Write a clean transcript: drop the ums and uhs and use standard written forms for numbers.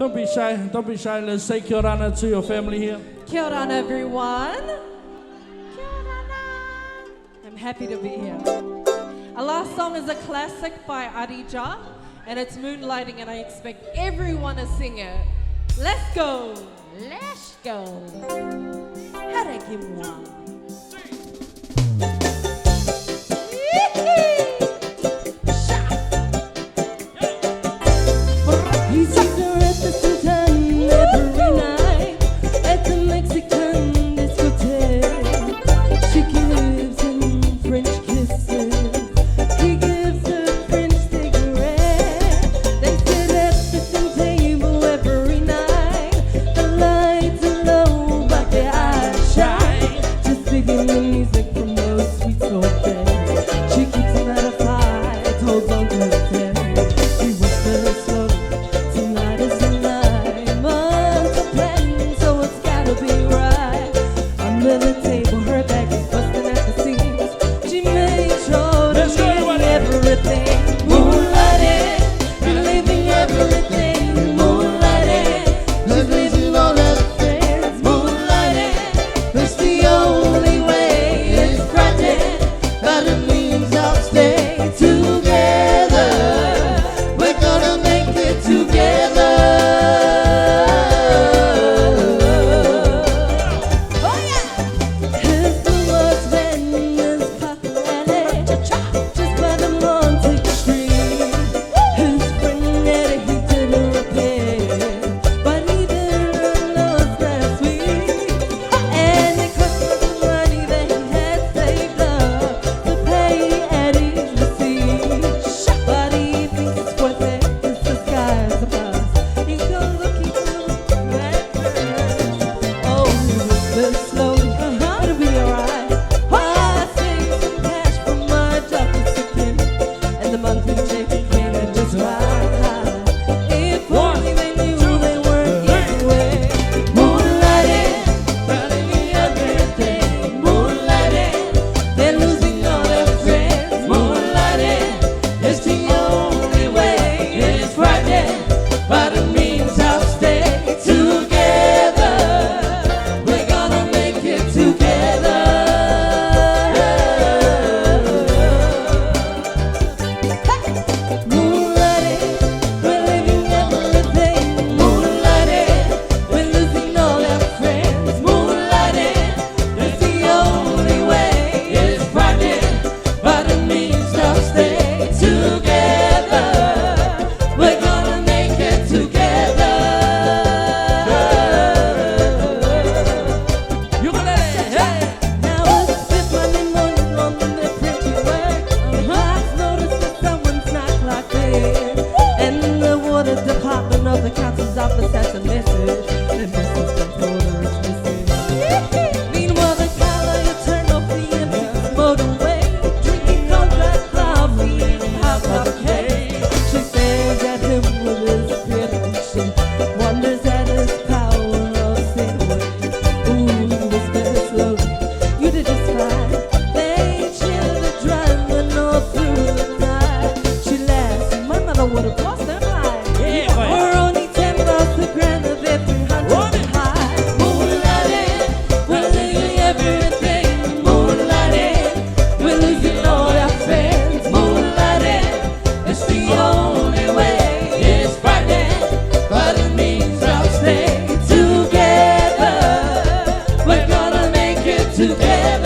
Don't be shy. Don't be shy. Let's say kia ora to your family here. Kia ora, everyone. Kia ora. I'm happy to be here. Our last song is a classic by Adija, and it's Moonlighting, and I expect everyone to sing it. Let's go. Let's go. Harakimwa. He sees her at the Sultan every night at the Mexican discotheque. She gives him French kisses. He gives her French cigarette. They sit at the same table every night. The lights are low, but their eyes shine. Just singing the music from those sweet soul days. She keeps him out of fight, holds on to his head. He whispers slowly. Tonight is the night, months are planned, so it's gotta be right. Under the table, her bag is busting at the seams. She makes sure to leave everything. Moonlighting, reliving everything. Moonlighting, she's losing all her friends. Moonlighting, it's the only way. It's frightening, but it means I'll stay together. We're gonna make it together. Oh yeah! His husband is Pacolele, just by the Monte Street. His friend Eddie, he didn't repair, but he didn't look that sweet. And it cost the money that he had saved up to pay Eddie's receipt. But he thinks it's worth it, it's the sky's above. He's gonna look at first. Oh, he whispers slowly, it'll be alright. I saved some cash from my job to secure, and the monthly check came in just right. If only they knew they weren't getting away. Moonlighting, running everything. Moonlighting, they're losing all their friends. Moonlighting, it's the only way. It's frightening, but it means I'll stay together. We're gonna make it together. Moonlighting, we're living everything. Moonlighting, we're losing all our friends. Moonlighting, it's the only way. It's frightening, but it means I'll stay together. We're gonna make it together. Ukulele, hey. Now it's Monday morning on the pretty work. I've noticed that someone's not clocked in, and the water department of the council's office has a message. The message controller is missing. Meanwhile, the color you turn off the empty motorway, drinking cold black coffee and hot cake. She stares at him with his appearance. She wonders at his power of segue. Ooh, he whispers slowly, you did just fine. They chill the driving all through the night. She laughs, my mother would have lost her mind. Yeah, boy. We're only 10 bucks a grand of every hundred high. Moonlighting, we're living everything. Moonlighting, we're losing all our friends. Moonlighting, it's the only way. It's frightening, but it means I'll stay together. We're gonna make it together.